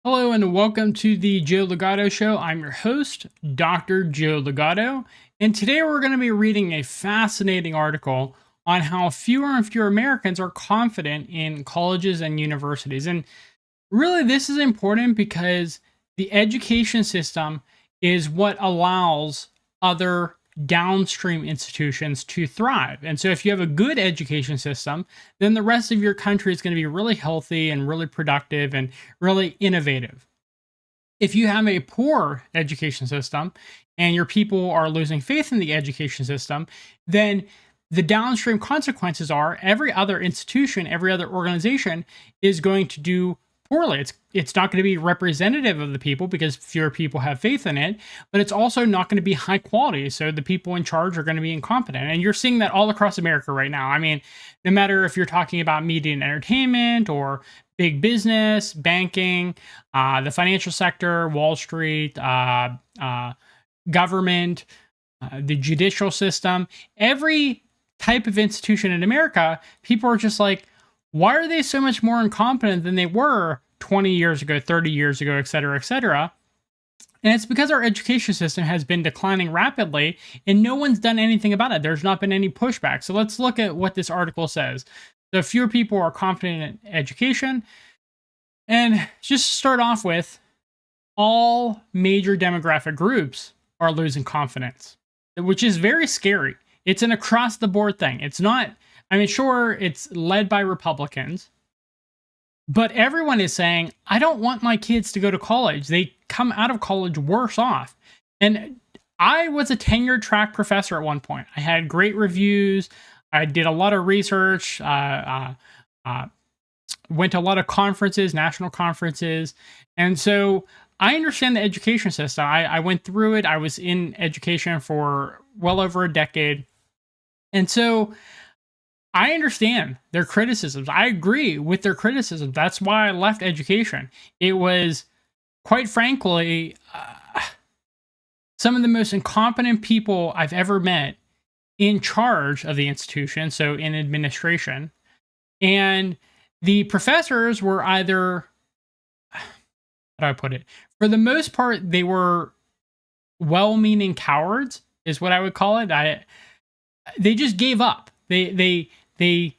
Hello and welcome to the Joe Ligato Show. I'm your host, Dr. Joe Ligato, and today we're going to be reading a fascinating article on how fewer and fewer Americans are confident in colleges and universities. And really, this is important because the education system is what allows other downstream institutions to thrive. And so, if you have a good education system, then the rest of your country is going to be really healthy and really productive and really innovative. If you have a poor education system and your people are losing faith in the education system, then the downstream consequences are every other institution, every other organization is going to do poorly. It's not going to be representative of the people because fewer people have faith in it, but it's also not going to be high quality. So the people in charge are going to be incompetent. And you're seeing that all across America right now. I mean, no matter if you're talking about media and entertainment or big business, banking, the financial sector, Wall Street, government, the judicial system, every type of institution in America, people are just like, why are they so much more incompetent than they were 20 years ago, 30 years ago, et cetera, et cetera? And it's because our education system has been declining rapidly and no one's done anything about it. There's not been any pushback. So let's look at what this article says. So fewer people are confident in education. And just to start off with, all major demographic groups are losing confidence, which is very scary. It's an across the board thing. It's not, I mean, sure, it's led by Republicans, but everyone is saying, I don't want my kids to go to college. They come out of college worse off. And I was a tenure track professor at one point. I had great reviews. I did a lot of research, went to a lot of conferences, national conferences. And so I understand the education system. I went through it. I was in education for well over a decade. And so I understand their criticisms. I agree with their criticisms. That's why I left education. It was, quite frankly, some of the most incompetent people I've ever met in charge of the institution, so in administration. And the professors were either, how do I put it? For the most part, they were well-meaning cowards, is what I would call it. They just gave up. They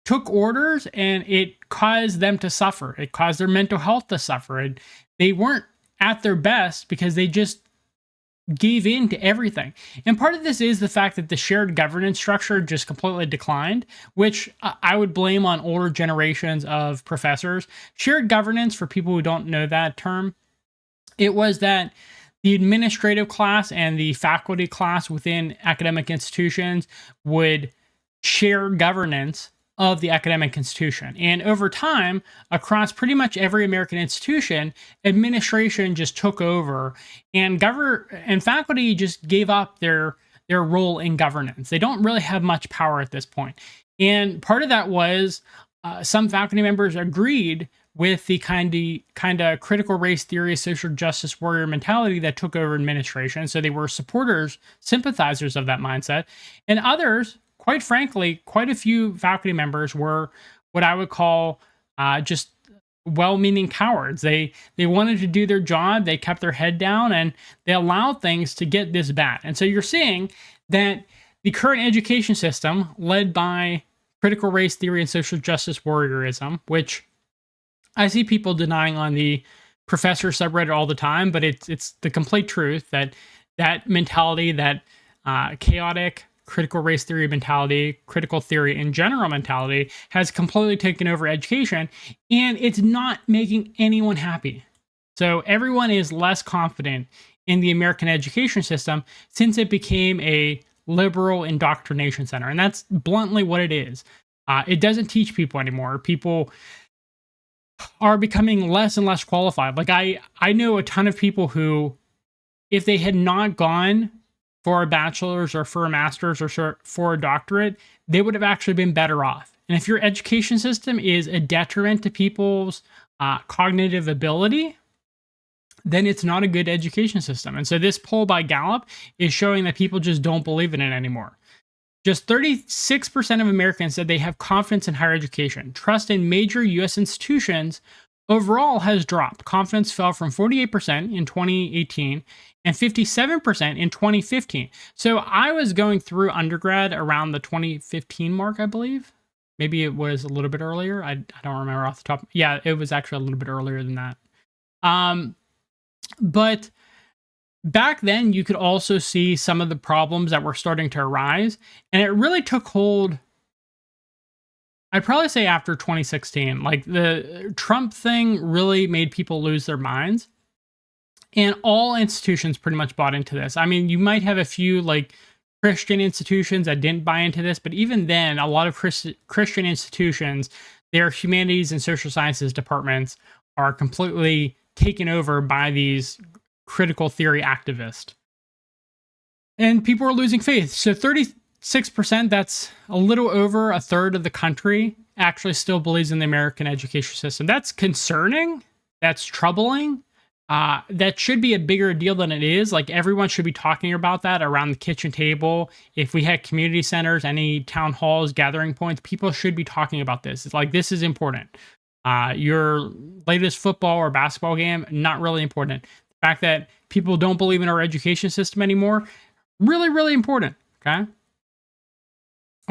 took orders and it caused them to suffer. It caused their mental health to suffer. And they weren't at their best because they just gave in to everything. And part of this is the fact that the shared governance structure just completely declined, which I would blame on older generations of professors. Shared governance, for people who don't know that term, it was that the administrative class and the faculty class within academic institutions would share governance of the academic institution. And over time, across pretty much every American institution, administration just took over and faculty just gave up their role in governance. They don't really have much power at this point. And part of that was some faculty members agreed with the kind of critical race theory, social justice warrior mentality that took over administration. So they were supporters, sympathizers of that mindset. And others, quite frankly, quite a few faculty members were what I would call just well-meaning cowards. They wanted to do their job, they kept their head down, and they allowed things to get this bad. And so you're seeing that the current education system, led by critical race theory and social justice warriorism, which I see people denying on the professor subreddit all the time, but it's the complete truth that mentality, that chaotic critical race theory mentality, critical theory in general mentality, has completely taken over education, and it's not making anyone happy. So everyone is less confident in the American education system since it became a liberal indoctrination center, and that's bluntly what it is. It doesn't teach people anymore. People are becoming less and less qualified. Like I know a ton of people who, if they had not gone for a bachelor's or for a master's or for a doctorate, they would have actually been better off. And if your education system is a detriment to people's cognitive ability, then it's not a good education system. And so this poll by Gallup is showing that people just don't believe in it anymore. Just 36% of Americans said they have confidence in higher education. Trust in major U.S. institutions overall has dropped. Confidence fell from 48% in 2018 and 57% in 2015. So I was going through undergrad around the 2015 mark, I believe. Maybe it was a little bit earlier. I don't remember off the top. Yeah, it was actually a little bit earlier than that. But back then, you could also see some of the problems that were starting to arise. And it really took hold, I'd probably say after 2016. Like the Trump thing really made people lose their minds. And all institutions pretty much bought into this. I mean, you might have a few like Christian institutions that didn't buy into this, but even then, a lot of Christian institutions, their humanities and social sciences departments are completely taken over by these critical theory activists. And people are losing faith. So 36%, that's a little over a third of the country, actually still believes in the American education system. That's concerning. That's troubling. That should be a bigger deal than it is. Like everyone should be talking about that around the kitchen table. If we had community centers, any town halls, gathering points, people should be talking about this. It's like, this is important. Your latest football or basketball game, not really important. The fact that people don't believe in our education system anymore, really, really important.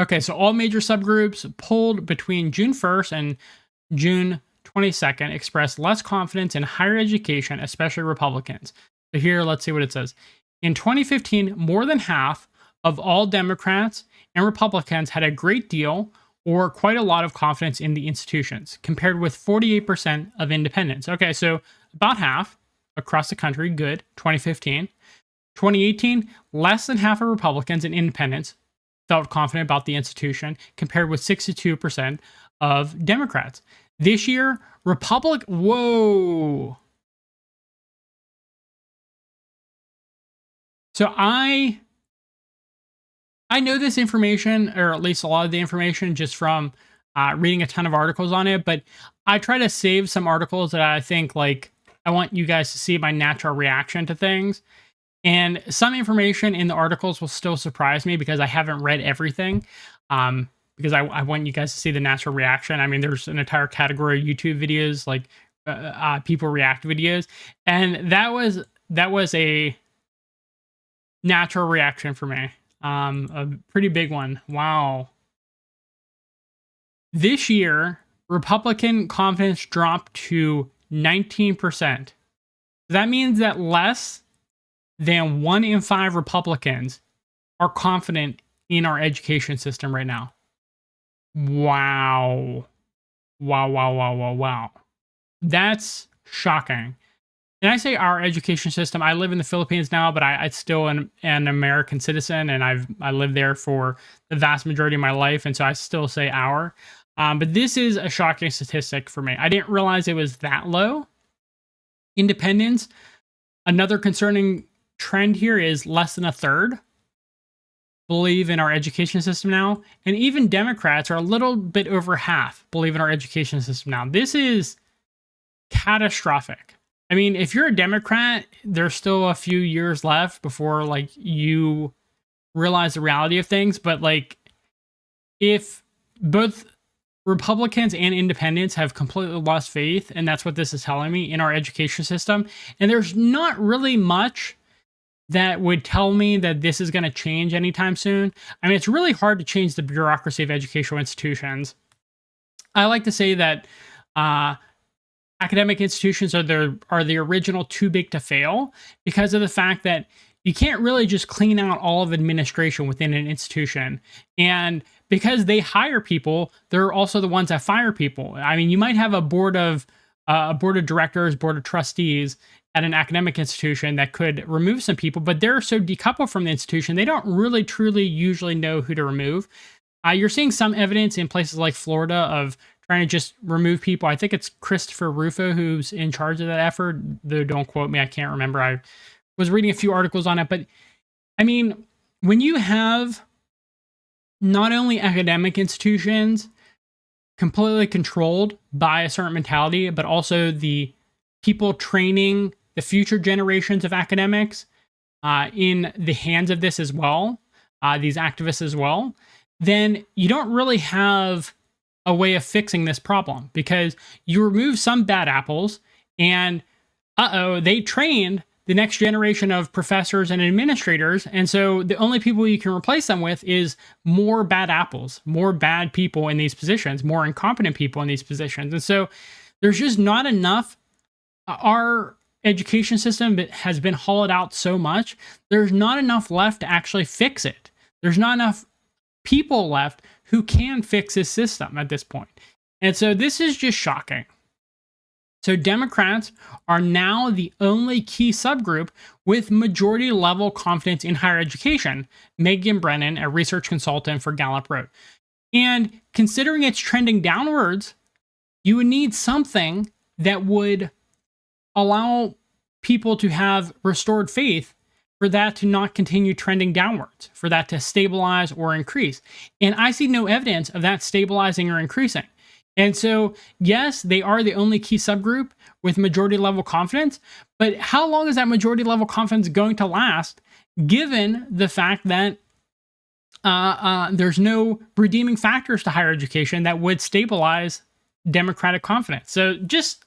Okay, so all major subgroups polled between June 1st and June 22nd expressed less confidence in higher education, especially Republicans. So here, let's see what it says. In 2015, more than half of all Democrats and Republicans had a great deal or quite a lot of confidence in the institutions, compared with 48% of independents. Okay, so about half across the country, good, 2015. 2018, less than half of Republicans and independents felt confident about the institution, compared with 62% of Democrats. This year, whoa. So I know this information, or at least a lot of the information, just from reading a ton of articles on it, but I try to save some articles that I think, like, I want you guys to see my natural reaction to things. And some information in the articles will still surprise me because I haven't read everything. Because I want you guys to see the natural reaction. I mean, there's an entire category of YouTube videos, like people react videos. And that was a natural reaction for me. A pretty big one. Wow. This year, Republican confidence dropped to 19%. That means that less than 1 in 5 Republicans are confident in our education system right now. Wow. That's shocking. And I say our education system. I live in the Philippines now, but I still am an American citizen, and I lived there for the vast majority of my life, and so I still say our. But this is a shocking statistic for me. I didn't realize it was that low. Independents, another concerning trend here is less than a third believe in our education system now. And even Democrats are a little bit over half believe in our education system now. This is catastrophic. I mean, if you're a Democrat, there's still a few years left before like you realize the reality of things. But like, if both Republicans and independents have completely lost faith, and that's what this is telling me, in our education system, and there's not really much that would tell me that this is going to change anytime soon. I mean, it's really hard to change the bureaucracy of educational institutions. I like to say that academic institutions are the original too big to fail, because of the fact that you can't really just clean out all of administration within an institution. And because they hire people, they're also the ones that fire people. I mean, you might have a board of directors, board of trustees at an academic institution that could remove some people, but they're so decoupled from the institution, they don't really truly usually know who to remove. You're seeing some evidence in places like Florida of trying to just remove people. I think it's Christopher Rufo who's in charge of that effort, though don't quote me, I can't remember. I was reading a few articles on it, but I mean, when you have not only academic institutions completely controlled by a certain mentality, but also the people training the future generations of academics in the hands of this as well, these activists as well, then you don't really have a way of fixing this problem, because you remove some bad apples and they trained the next generation of professors and administrators. And so the only people you can replace them with is more bad apples, more bad people in these positions, more incompetent people in these positions. And so there's just not enough. Our education system has been hollowed out so much. There's not enough left to actually fix it. There's not enough people left who can fix this system at this point. And so this is just shocking. So Democrats are now the only key subgroup with majority level confidence in higher education, Megan Brennan, a research consultant for Gallup, wrote. And considering it's trending downwards, you would need something that would allow people to have restored faith for that to not continue trending downwards, for that to stabilize or increase. And I see no evidence of that stabilizing or increasing. And so, yes, they are the only key subgroup with majority level confidence, but how long is that majority level confidence going to last, given the fact that there's no redeeming factors to higher education that would stabilize Democratic confidence? So just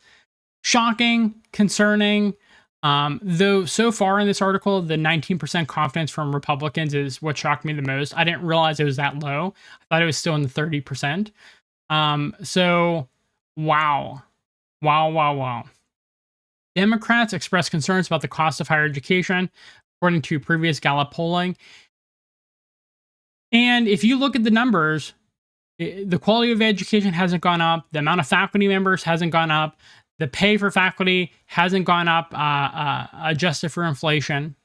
shocking, concerning. Though so far in this article, the 19% confidence from Republicans is what shocked me the most. I didn't realize it was that low. I thought it was still in the 30%. So wow. Democrats expressed concerns about the cost of higher education, according to previous Gallup polling. And if you look at the numbers, the quality of education hasn't gone up. The amount of faculty members hasn't gone up. The pay for faculty hasn't gone up, adjusted for inflation.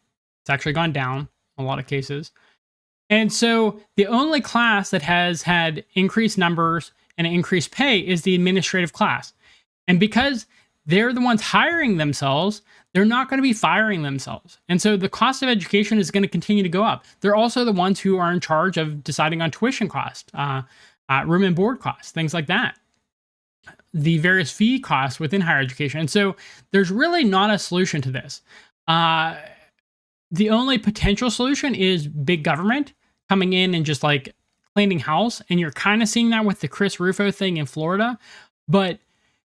It's actually gone down in a lot of cases. And so the only class that has had increased numbers and increased pay is the administrative class. And because they're the ones hiring themselves, they're not going to be firing themselves. And so the cost of education is going to continue to go up. They're also the ones who are in charge of deciding on tuition cost, room and board costs, things like that, the various fee costs within higher education. And so there's really not a solution to this. The only potential solution is big government coming in and just like cleaning house. And you're kind of seeing that with the Chris Rufo thing in Florida. But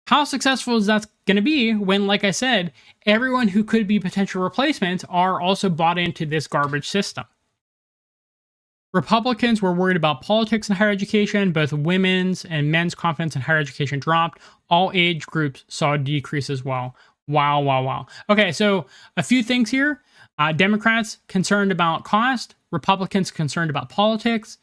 how successful is that going to be when, like I said, everyone who could be potential replacements are also bought into this garbage system? Republicans were worried about politics in higher education. Both women's and men's confidence in higher education dropped. All age groups saw a decrease as well. Wow. Okay, so a few things here. Democrats concerned about cost. Republicans concerned about politics.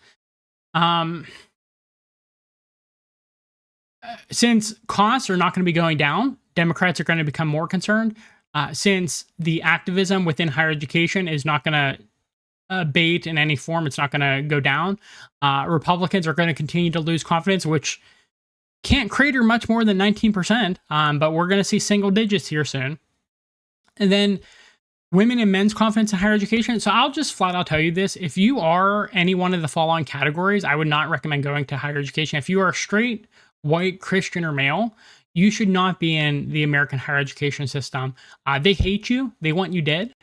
Since costs are not going to be going down, Democrats are going to become more concerned. Since the activism within higher education is not going to abate in any form, it's not going to go down. Republicans are going to continue to lose confidence, which can't crater much more than 19%, but we're going to see single digits here soon. And then women and men's confidence in higher education. So I'll just flat out tell you this. If you are any one of the following categories, I would not recommend going to higher education. If you are straight, white, Christian, or male, you should not be in the American higher education system. They hate you. They want you dead.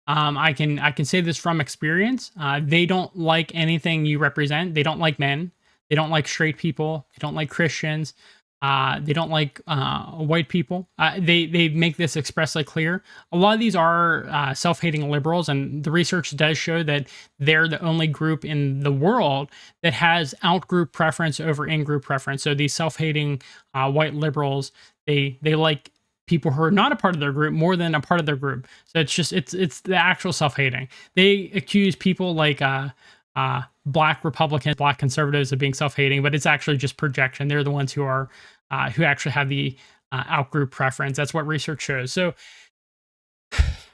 I can say this from experience. They don't like anything you represent. They don't like men. They don't like straight people. They don't like Christians. They don't like white people. They make this expressly clear. A lot of these are self-hating liberals, and the research does show that they're the only group in the world that has out-group preference over in-group preference. So these self-hating white liberals, they like people who are not a part of their group more than a part of their group. So it's the actual self-hating. They accuse people like Black Republicans, Black conservatives of being self-hating, but it's actually just projection. They're the ones who are who actually have the out-group preference. That's what research shows. So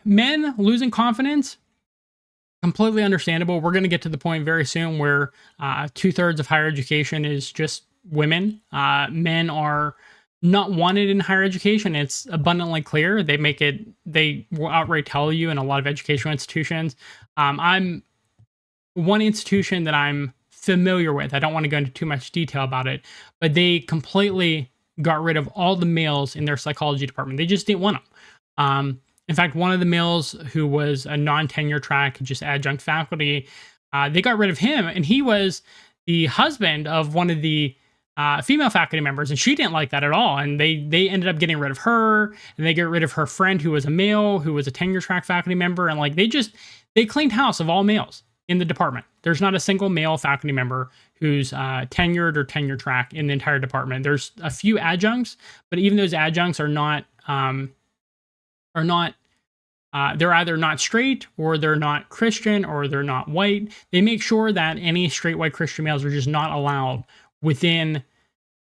men losing confidence, completely understandable. We're going to get to the point very soon where 2/3 of higher education is just women. Men are not wanted in higher education. It's abundantly clear. They will outright tell you in a lot of educational institutions. I'm one institution that I'm familiar with. I don't want to go into too much detail about it, but they completely got rid of all the males in their psychology department. They just didn't want them. In fact, one of the males who was a non-tenure track, just adjunct faculty, they got rid of him, and he was the husband of one of the female faculty members, and she didn't like that at all. And they ended up getting rid of her, and they get rid of her friend who was a male, who was a tenure track faculty member, and like they cleaned house of all males in the department. There's not a single male faculty member who's tenured or tenure track in the entire department. There's a few adjuncts, but even those adjuncts are not they're either not straight, or they're not Christian, or they're not white. They make sure that any straight white Christian males are just not allowed within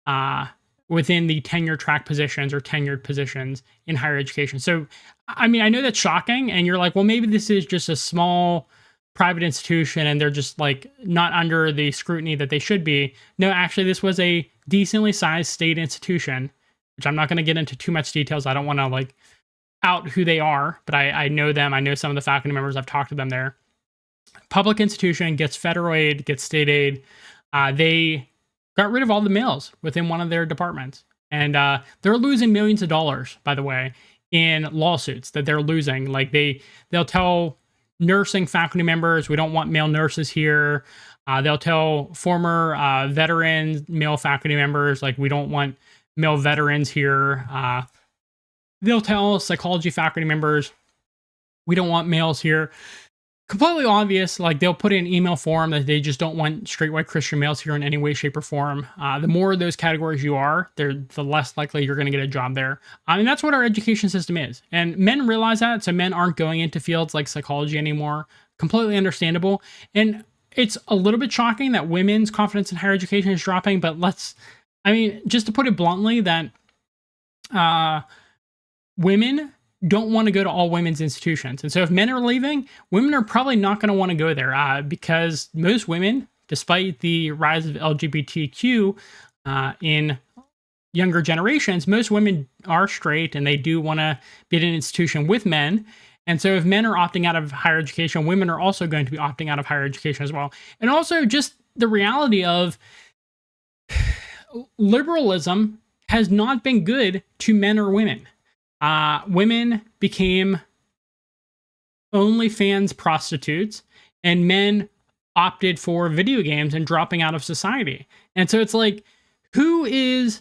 the tenure track positions or tenured positions in higher education. So, I mean, I know that's shocking, and you're like, well, maybe this is just a small private institution and they're just like not under the scrutiny that they should be. No, actually, this was a decently sized state institution, which I'm not going to get into too much details. I don't want to like out who they are, but I know them. I know some of the faculty members. I've talked to them there. Public institution, gets federal aid, gets state aid. They got rid of all the males within one of their departments. And they're losing millions of dollars, by the way, in lawsuits that they're losing. Like they'll tell nursing faculty members, we don't want male nurses here. They'll tell former veteran male faculty members, like, we don't want male veterans here. They'll tell psychology faculty members, we don't want males here. Completely obvious, like they'll put in an email form that they just don't want straight white Christian males here in any way, shape, or form. The more of those categories you are, the less likely you're going to get a job there. I mean, that's what our education system is. And men realize that, so men aren't going into fields like psychology anymore. Completely understandable. And it's a little bit shocking that women's confidence in higher education is dropping, but just to put it bluntly, that women don't want to go to all women's institutions. And so if men are leaving, women are probably not going to want to go there because most women, despite the rise of LGBTQ in younger generations, most women are straight and they do want to be at an institution with men. And so if men are opting out of higher education, women are also going to be opting out of higher education as well. And also just the reality of liberalism has not been good to men or women. Women became OnlyFans prostitutes, and men opted for video games and dropping out of society. And so it's like, who is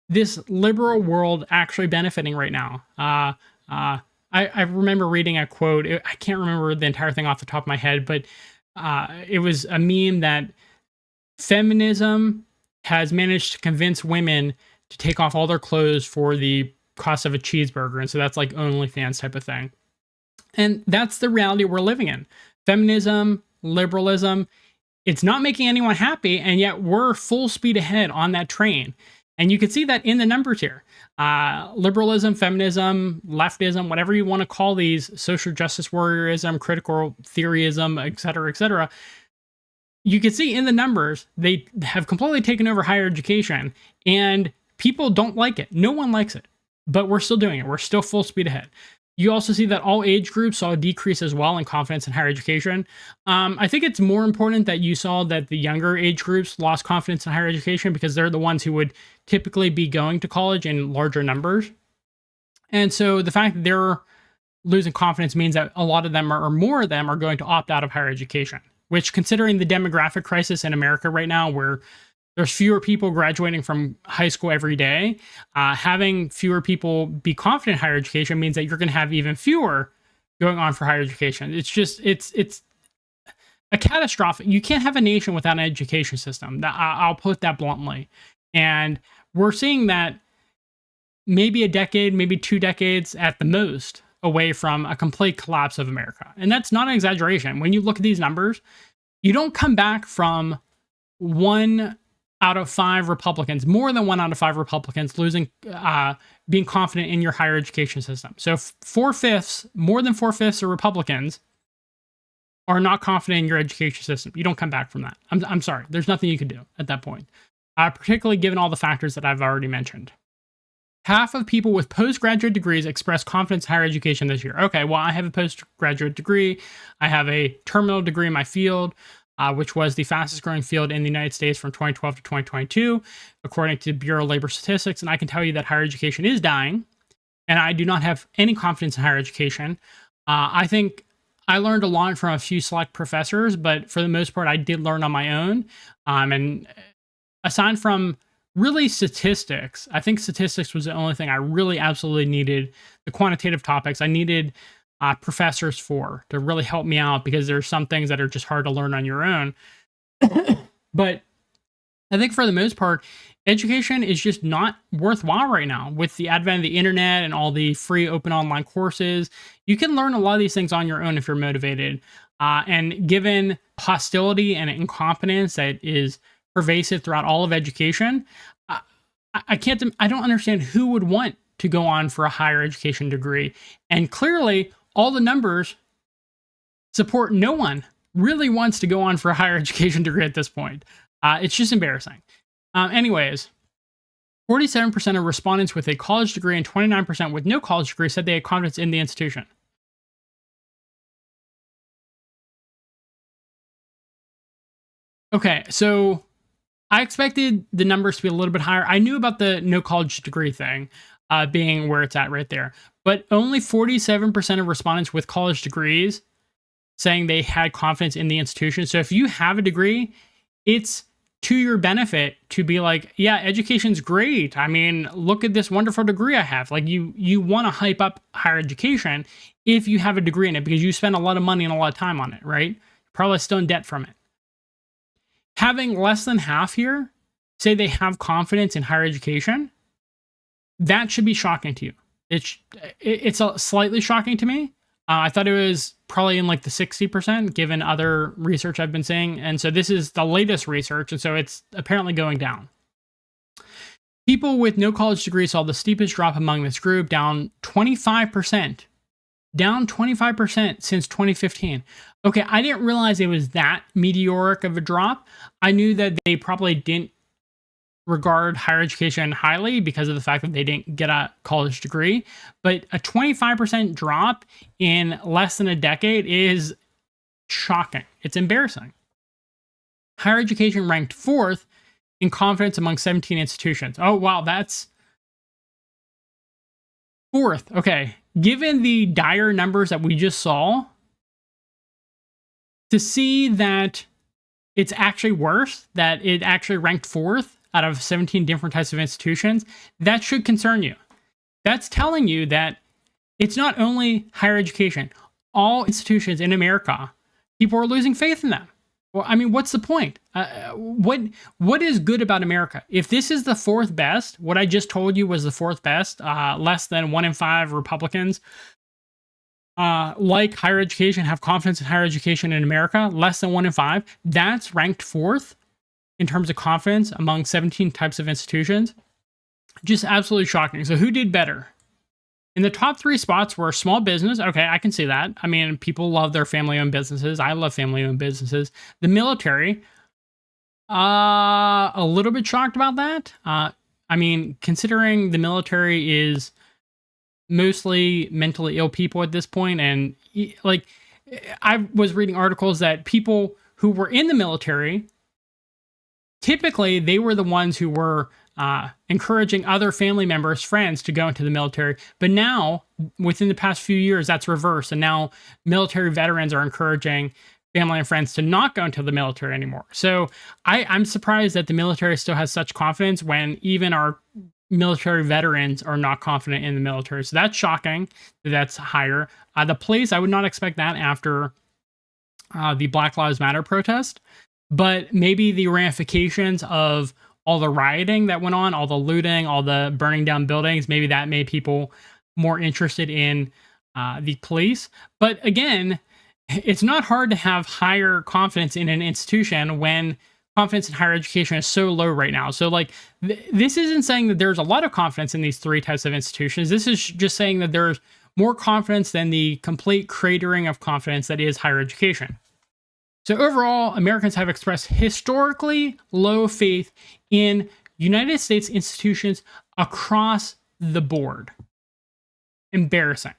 this liberal world actually benefiting right now? I remember reading a quote. I can't remember the entire thing off the top of my head, but it was a meme that feminism has managed to convince women to take off all their clothes for the cost of a cheeseburger. And so that's like OnlyFans type of thing. And that's the reality we're living in. Feminism, liberalism, it's not making anyone happy, and yet we're full speed ahead on that train. And you can see that in the numbers here. Liberalism, feminism, leftism, whatever you want to call these, social justice warriorism, critical theoryism, et cetera, you can see in the numbers, they have completely taken over higher education, and people don't like it. No one likes it. But we're still doing it. We're still full speed ahead. You also see that all age groups saw a decrease as well in confidence in higher education. I think it's more important that you saw that the younger age groups lost confidence in higher education because they're the ones who would typically be going to college in larger numbers. And so the fact that they're losing confidence means that a lot of them or more of them are going to opt out of higher education, which, considering the demographic crisis in America right now, where there's fewer people graduating from high school every day, having fewer people be confident in higher education means that you're going to have even fewer going on for higher education. It's a catastrophic. You can't have a nation without an education system. I'll put that bluntly. And we're seeing that maybe a decade, maybe 2 decades at the most away from a complete collapse of America. And that's not an exaggeration. When you look at these numbers, you don't come back from 1 out of 5 Republicans, more than 1 out of 5 Republicans losing, being confident in your higher education system. So 4/5, more than 4/5 of Republicans are not confident in your education system. You don't come back from that. I'm sorry. There's nothing you can do at that point, particularly given all the factors that I've already mentioned. Half of people with postgraduate degrees express confidence in higher education this year. Okay, well, I have a postgraduate degree. I have a terminal degree in my field, which was the fastest growing field in the United States from 2012 to 2022, according to Bureau of Labor Statistics. And I can tell you that higher education is dying, and I do not have any confidence in higher education. I think I learned a lot from a few select professors, but for the most part, I did learn on my own. And aside from really statistics. I think statistics was the only thing I really absolutely needed. The quantitative topics I needed professors for to really help me out, because there's some things that are just hard to learn on your own. But I think for the most part, education is just not worthwhile right now. With the advent of the internet and all the free open online courses, you can learn a lot of these things on your own if you're motivated. And given hostility and incompetence that is pervasive throughout all of education, I can't. I don't understand who would want to go on for a higher education degree. And clearly, all the numbers support no one really wants to go on for a higher education degree at this point. It's just embarrassing. Anyways, 47% of respondents with a college degree and 29% with no college degree said they had confidence in the institution. Okay, so I expected the numbers to be a little bit higher. I knew about the no college degree thing being where it's at right there, but only 47% of respondents with college degrees saying they had confidence in the institution. So if you have a degree, it's to your benefit to be like, yeah, education's great. I mean, look at this wonderful degree I have. Like you want to hype up higher education if you have a degree in it, because you spend a lot of money and a lot of time on it, right? You're probably still in debt from it. Having less than half here say they have confidence in higher education, that should be shocking to you. It's slightly shocking to me. I thought it was probably in like the 60%, given other research I've been seeing. And so this is the latest research, and so it's apparently going down. People with no college degree saw the steepest drop among this group, down 25%. Down 25% since 2015. Okay, I didn't realize it was that meteoric of a drop. I knew that they probably didn't regard higher education highly because of the fact that they didn't get a college degree. But a 25% drop in less than a decade is shocking. It's embarrassing. Higher education ranked 4th in confidence among 17 institutions. Oh, wow, that's 4th. Okay. Given the dire numbers that we just saw, to see that it's actually worse, that it actually ranked 4th out of 17 different types of institutions, that should concern you. That's telling you that it's not only higher education, all institutions in America, people are losing faith in them. Well, I mean, what's the point? What is good about America? If this is the 4th best, what I just told you was the 4th best, less than 1 in 5 Republicans like higher education, have confidence in higher education in America, less than 1 in 5, that's ranked 4th in terms of confidence among 17 types of institutions. Just absolutely shocking. So who did better? In the top 3 spots were small business. Okay, I can see that. I mean, people love their family-owned businesses. I love family-owned businesses. The military, a little bit shocked about that. I mean, considering the military is mostly mentally ill people at this point, and like, I was reading articles that people who were in the military, typically they were the ones who were encouraging other family members, friends to go into the military. But now, within the past few years, that's reversed. And now military veterans are encouraging family and friends to not go into the military anymore. So I'm surprised that the military still has such confidence when even our military veterans are not confident in the military. So that's shocking that that's higher. The police, I would not expect that after the Black Lives Matter protest. But maybe the ramifications of all the rioting that went on, all the looting, all the burning down buildings, maybe that made people more interested in the police. But again, it's not hard to have higher confidence in an institution when confidence in higher education is so low right now. So like, this isn't saying that there's a lot of confidence in these 3 types of institutions. This is just saying that there's more confidence than the complete cratering of confidence that is higher education. So overall, Americans have expressed historically low faith in United States institutions across the board. Embarrassing.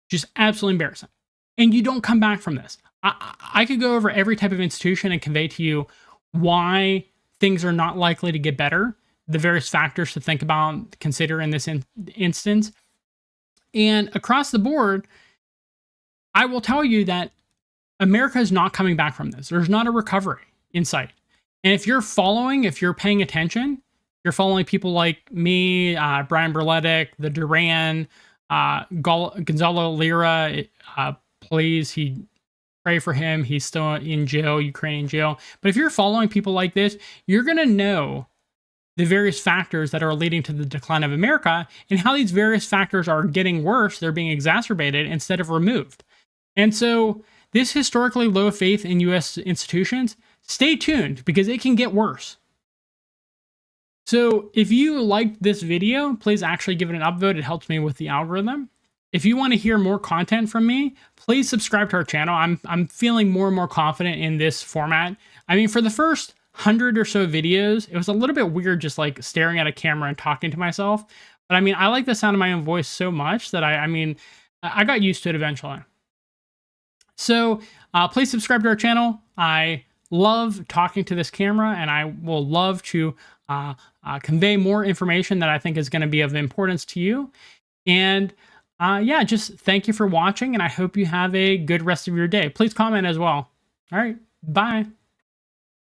Just absolutely embarrassing. And you don't come back from this. I could go over every type of institution and convey to you why things are not likely to get better, the various factors to think about, consider in this instance. And across the board, I will tell you that America is not coming back from this. There's not a recovery in sight. And if you're following, if you're paying attention, You're following people like me, Brian Berletic, the Duran, Gonzalo Lira. Please, pray for him. He's still in jail, Ukrainian jail. But if you're following people like this, you're going to know the various factors that are leading to the decline of America and how these various factors are getting worse. They're being exacerbated instead of removed. And so this historically low faith in U.S. institutions, stay tuned because it can get worse. So if you liked this video, please actually give it an upvote. It helps me with the algorithm. If you want to hear more content from me, please subscribe to our channel. I'm feeling more and more confident in this format. I mean, for the first 100 or so videos, it was a little bit weird just like staring at a camera and talking to myself. But I mean, I like the sound of my own voice so much that I got used to it eventually. So please subscribe to our channel. I love talking to this camera, and I will love to convey more information that I think is going to be of importance to you. And yeah, just thank you for watching, and I hope you have a good rest of your day. Please comment as well. All right, bye.